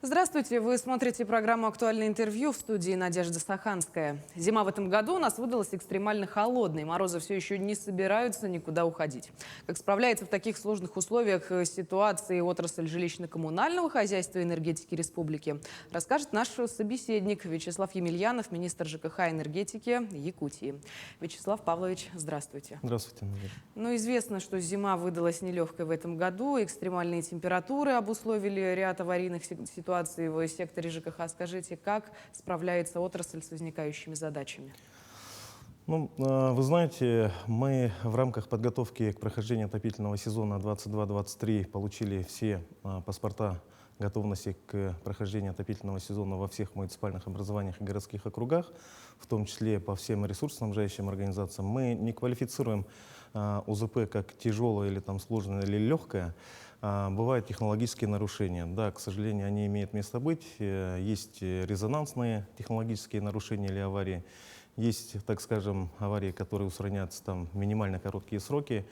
Здравствуйте, вы смотрите программу «Актуальное интервью», в студии Надежда Саханская. Зима в этом году у нас выдалась экстремально холодной. Морозы все еще не собираются никуда уходить. Как справляется в таких сложных условиях ситуации отрасль жилищно-коммунального хозяйства и энергетики республики, расскажет наш собеседник Вячеслав Емельянов, министр ЖКХ и энергетики Якутии. Вячеслав Павлович, здравствуйте. Здравствуйте, Надежда. Ну, известно, что зима выдалась нелегкой в этом году. Экстремальные температуры обусловили ряд аварийных ситуаций в секторе ЖКХ. Скажите, как справляется отрасль с возникающими задачами? Ну, вы знаете, мы в рамках подготовки к прохождению отопительного сезона 22-23 получили все паспорта готовности к прохождению отопительного сезона во всех муниципальных образованиях и городских округах, в том числе по всем ресурсоснабжающим организациям. Мы не квалифицируем УЗП как тяжелое или там сложное или легкое. Бывают технологические нарушения. Да, к сожалению, они имеют место быть. Есть резонансные технологические нарушения или аварии. Есть, так скажем, аварии, которые устраняются там в минимально короткие сроки.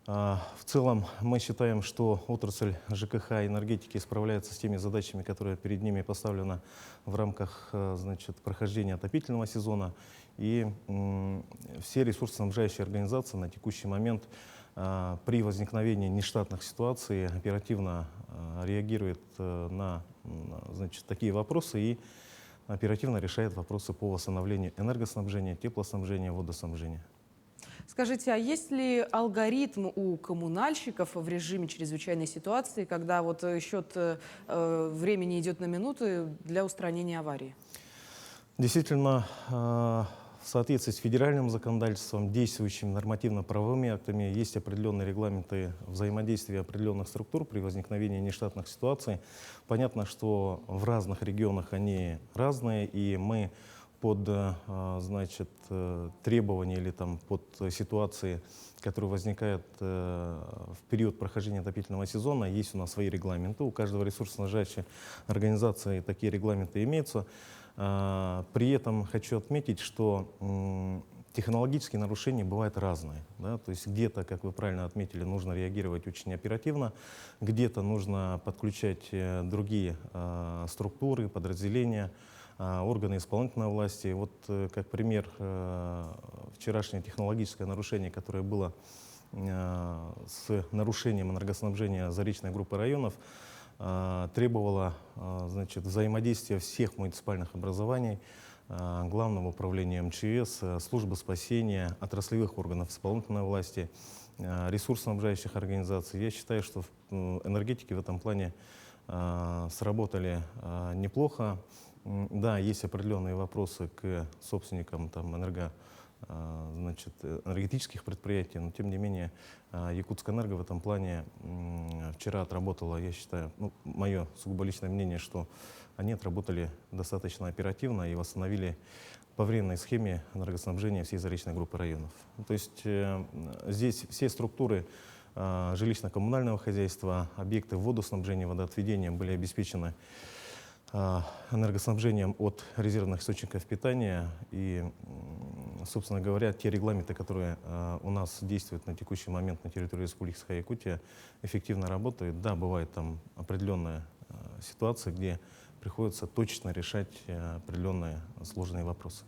В целом мы считаем, что отрасль ЖКХ и энергетики справляется с теми задачами, которые перед ними поставлены в рамках прохождения отопительного сезона. И все ресурсоснабжающие организации на текущий момент при возникновении нештатных ситуаций оперативно реагируют на такие вопросы и оперативно решает вопросы по восстановлению энергоснабжения, теплоснабжения, водоснабжения. Скажите, а есть ли алгоритм у коммунальщиков в режиме чрезвычайной ситуации, когда вот счет времени идет на минуты для устранения аварии? Действительно, в соответствии с федеральным законодательством, действующими нормативно-правовыми актами, есть определенные регламенты взаимодействия определенных структур при возникновении нештатных ситуаций. Понятно, что в разных регионах они разные, и мы под требования или там, под ситуации, которые возникают в период прохождения отопительного сезона, есть у нас свои регламенты. У каждого ресурсоснабжающей организации такие регламенты имеются. При этом хочу отметить, что технологические нарушения бывают разные. Да? То есть где-то, как вы правильно отметили, нужно реагировать очень оперативно, где-то нужно подключать другие структуры, подразделения, органы исполнительной власти. Вот как пример, вчерашнее технологическое нарушение, которое было с нарушением энергоснабжения заречной группы районов, требовало взаимодействия всех муниципальных образований, Главного управления МЧС, службы спасения, отраслевых органов исполнительной власти, ресурсоснабжающих организаций. Я считаю, что энергетики в этом плане сработали неплохо. Да, есть определенные вопросы к собственникам энергетических предприятий, но тем не менее Якутскэнерго в этом плане вчера отработала, я считаю, мое сугубо личное мнение, что они отработали достаточно оперативно и восстановили по временной схеме энергоснабжения всей заречной группы районов. То есть здесь все структуры жилищно-коммунального хозяйства, объекты водоснабжения, водоотведения были обеспечены энергоснабжением от резервных источников питания. И, собственно говоря, те регламенты, которые у нас действуют на текущий момент на территории Республики Саха-Якутия, эффективно работают. Да, бывает там определенная ситуация, где приходится точно решать определенные сложные вопросы.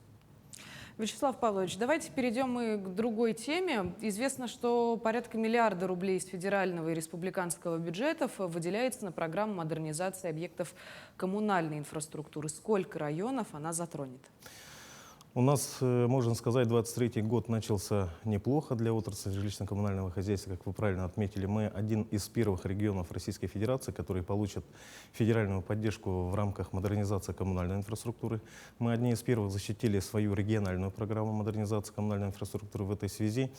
Вячеслав Павлович, давайте перейдем мы к другой теме. Известно, что порядка миллиарда рублей из федерального и республиканского бюджетов выделяется на программу модернизации объектов коммунальной инфраструктуры. Сколько районов она затронет? У нас, можно сказать, 23-й год начался неплохо для отрасли жилищно-коммунального хозяйства. Как вы правильно отметили, мы один из первых регионов Российской Федерации, которые получат федеральную поддержку в рамках модернизации коммунальной инфраструктуры. Мы одни из первых защитили свою региональную программу модернизации коммунальной инфраструктуры. В этой связи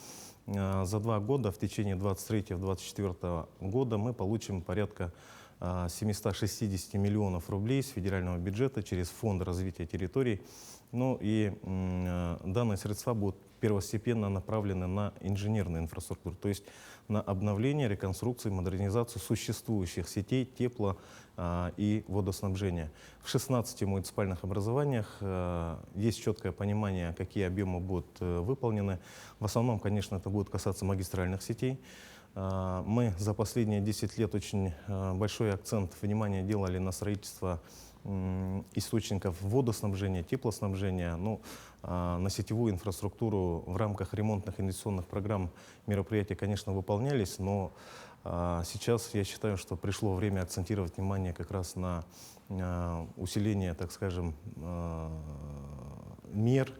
за 2 года, в течение 23-24 года, мы получим порядка 760 миллионов рублей с федерального бюджета через Фонд развития территорий. Ну и данные средства будут первостепенно направлены на инженерную инфраструктуру, то есть на обновление, реконструкцию, модернизацию существующих сетей тепло- и водоснабжения. В 16 муниципальных образованиях есть четкое понимание, какие объемы будут выполнены. В основном, конечно, это будет касаться магистральных сетей. Мы за последние 10 лет очень большой акцент внимания делали на строительство источников водоснабжения, теплоснабжения, ну, на сетевую инфраструктуру в рамках ремонтных инвестиционных программ мероприятия, конечно, выполнялись, но сейчас я считаю, что пришло время акцентировать внимание как раз на усиление, так скажем, мер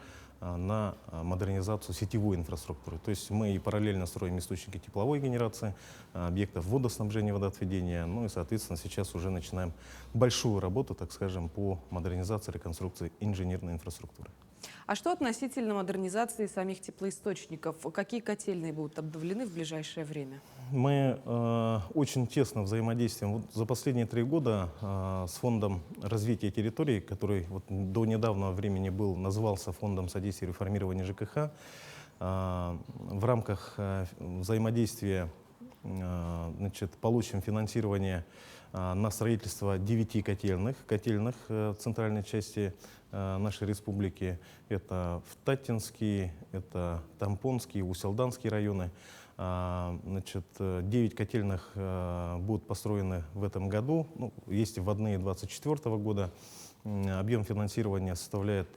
на модернизацию сетевой инфраструктуры. То есть мы и параллельно строим источники тепловой генерации, объектов водоснабжения, водоотведения, ну и, соответственно, сейчас уже начинаем большую работу, так скажем, по модернизации, реконструкции инженерной инфраструктуры. А что относительно модернизации самих теплоисточников? Какие котельные будут обновлены в ближайшее время? Мы очень тесно взаимодействуем. Вот за последние 3 года с Фондом развития территорий, который вот до недавнего времени назывался Фондом содействия реформирования ЖКХ, в рамках взаимодействия получим финансирование на строительство 9 котельных в центральной части нашей республики. Это в Татинский, это Тампонский, Усть-Алданский районы. 9 котельных будут построены в этом году. Ну, есть вводные 2024 года. Объем финансирования составляет,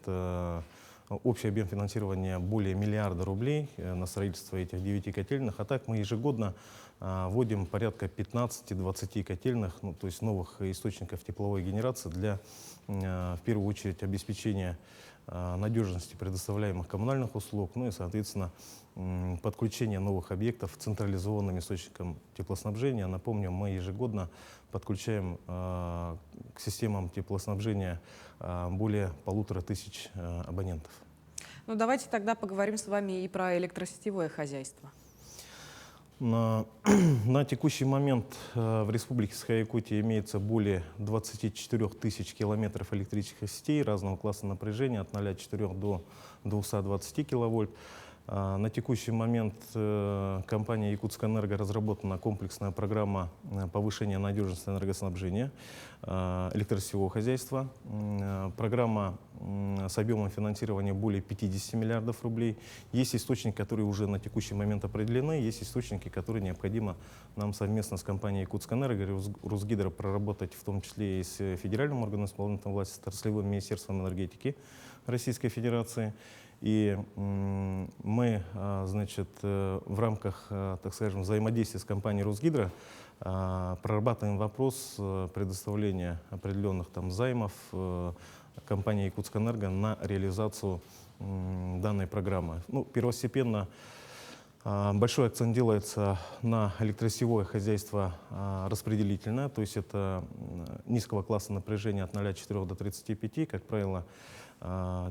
общий объем финансирования более миллиарда рублей на строительство этих 9 котельных. А так мы ежегодно вводим порядка 15-20 котельных, ну, то есть новых источников тепловой генерации для, в первую очередь, обеспечения надежности предоставляемых коммунальных услуг, ну и, соответственно, подключение новых объектов к централизованным источникам теплоснабжения. Напомню, мы ежегодно подключаем к системам теплоснабжения более 1500 абонентов. Ну, давайте тогда поговорим с вами и про электросетевое хозяйство. На текущий момент в Республике Саха-Якутия имеется более 24 тысяч километров электрических сетей разного класса напряжения от 0,4 до 220 киловольт. На текущий момент компанией «Якутскэнерго» разработана комплексная программа повышения надежности энергоснабжения электросетевого хозяйства. Программа с объемом финансирования более 50 миллиардов рублей. Есть источники, которые уже на текущий момент определены, есть источники, которые необходимо нам совместно с компанией «Якутскэнерго» и «Русгидро» проработать, в том числе и с федеральным органом исполнительной власти, с отраслевым министерством энергетики Российской Федерации. И мы, в рамках, так скажем, взаимодействия с компанией «Русгидро» прорабатываем вопрос предоставления определенных займов компании «Якутскэнерго» на реализацию данной программы. Ну, первостепенно большой акцент делается на электросетевое хозяйство распределительное, то есть это низкого класса напряжения от 0,4 до 35, как правило.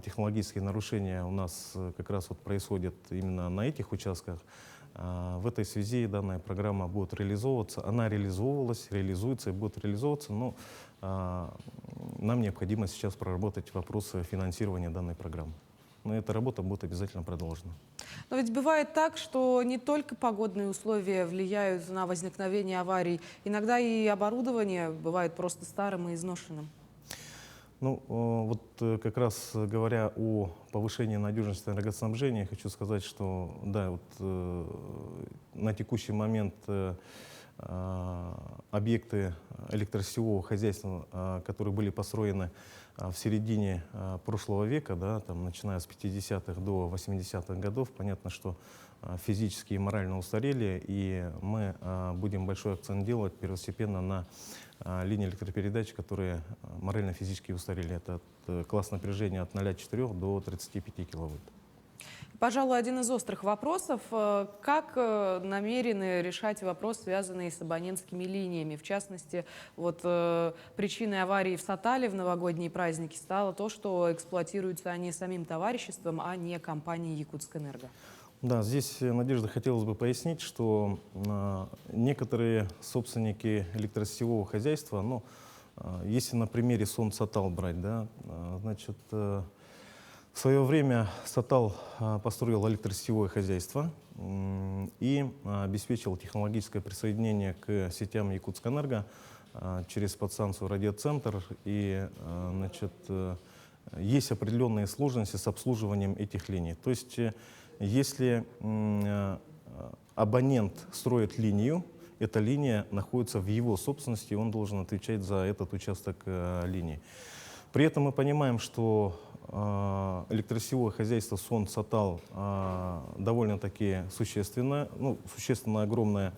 Технологические нарушения у нас как раз происходят именно на этих участках. В этой связи данная программа будет реализовываться. Она реализовывалась, реализуется и будет реализовываться, но нам необходимо сейчас проработать вопросы финансирования данной программы. Но эта работа будет обязательно продолжена. Но ведь бывает так, что не только погодные условия влияют на возникновение аварий. Иногда и оборудование бывает просто старым и изношенным. Ну, вот как раз говоря о повышении надежности энергоснабжения, хочу сказать, что да, на текущий момент объекты электросетевого хозяйства, которые были построены в середине прошлого века, да, начиная с 50-х до 80-х годов, понятно, что физически и морально устарели, и мы будем большой акцент делать первостепенно на линии электропередач, которые морально-физически устарели. Это класс напряжения от 0,4 до 35 киловольт. Пожалуй, один из острых вопросов. Как намерены решать вопрос, связанный с абонентскими линиями? В частности, причиной аварии в Сатале в новогодние праздники стало то, что эксплуатируются они самим товариществом, а не компанией «Якутскэнерго». Да, здесь, Надежда, хотелось бы пояснить, что некоторые собственники электросетевого хозяйства, если на примере Сон-Сатал брать, да, в свое время Сатал построил электросетевое хозяйство и обеспечил технологическое присоединение к сетям Якутскэнерго через подстанцию «Радиоцентр». И есть определенные сложности с обслуживанием этих линий. То есть если абонент строит линию, эта линия находится в его собственности, он должен отвечать за этот участок линии. При этом мы понимаем, что электросетевое хозяйство СОН-САТАЛ довольно-таки существенно огромное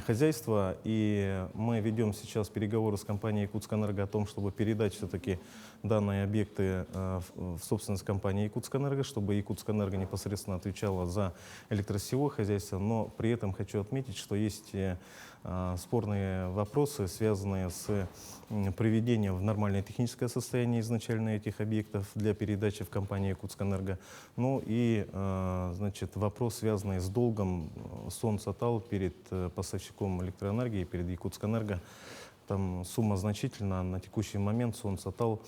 хозяйство, и мы ведем сейчас переговоры с компанией «Якутскэнерго» о том, чтобы передать все-таки данные объекты в собственность компании «Якутскэнерго», чтобы «Якутскэнерго» непосредственно отвечала за электросетевое хозяйство, но при этом хочу отметить, что есть спорные вопросы, связанные с приведением в нормальное техническое состояние изначально этих объектов для передачи в компанию «Якутскэнерго». Ну и значит, вопрос, связанный с долгом СОН-САТАЛ перед поставщиком электроэнергии, перед «Якутскэнерго». Там сумма значительна. На текущий момент СОН-САТАЛ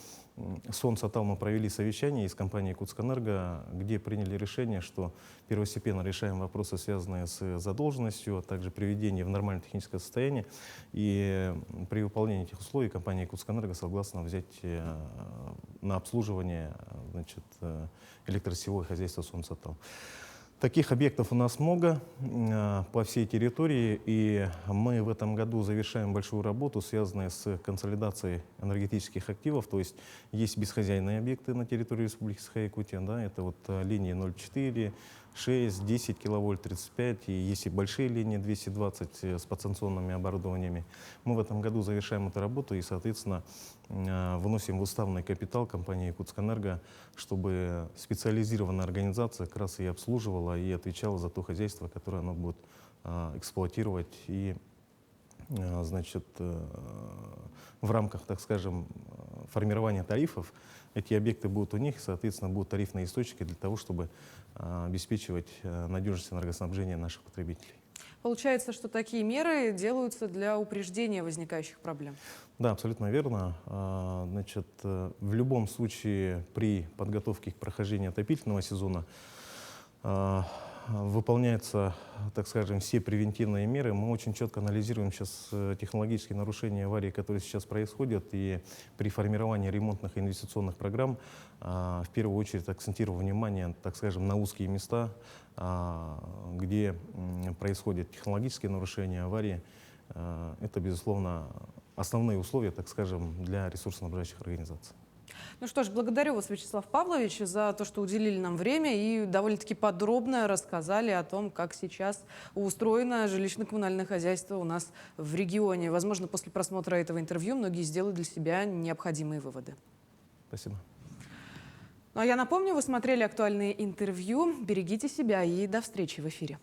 мы провели совещание из компании «Якутскэнерго», где приняли решение, что первостепенно решаем вопросы, связанные с задолженностью, а также приведение в нормальное техническое состояние. И при выполнении этих условий компания «Якутскэнерго» согласна взять на обслуживание, значит, электросетевое хозяйство СОН-САТАЛ. Таких объектов у нас много по всей территории, и мы в этом году завершаем большую работу, связанную с консолидацией энергетических активов. То есть есть бесхозяйные объекты на территории Республики Саха-Якутия, да, это вот линии 0,4, 6, 10 киловольт, 35, и есть и большие линии 220 с подстанционными оборудованиями. Мы в этом году завершаем эту работу и, соответственно, выносим в уставный капитал компании «Якутскэнерго», чтобы специализированная организация как раз и обслуживала, и отвечала за то хозяйство, которое она будет эксплуатировать. И, значит, в рамках, так скажем, формирования тарифов эти объекты будут у них, соответственно, будут тарифные источники для того, чтобы обеспечивать надежность энергоснабжения наших потребителей. Получается, что такие меры делаются для упреждения возникающих проблем? Да, абсолютно верно. Значит, в любом случае при подготовке к прохождению отопительного сезона выполняются, так скажем, все превентивные меры. Мы очень четко анализируем сейчас технологические нарушения, аварии, которые сейчас происходят, и при формировании ремонтных и инвестиционных программ в первую очередь акцентируем внимание, так скажем, на узкие места, где происходят технологические нарушения, аварии. Это, безусловно, основные условия, так скажем, для ресурсоснабжающих организаций. Ну что ж, благодарю вас, Вячеслав Павлович, за то, что уделили нам время и довольно-таки подробно рассказали о том, как сейчас устроено жилищно-коммунальное хозяйство у нас в регионе. Возможно, после просмотра этого интервью многие сделают для себя необходимые выводы. Спасибо. Ну а я напомню, вы смотрели актуальные интервью. Берегите себя и до встречи в эфире.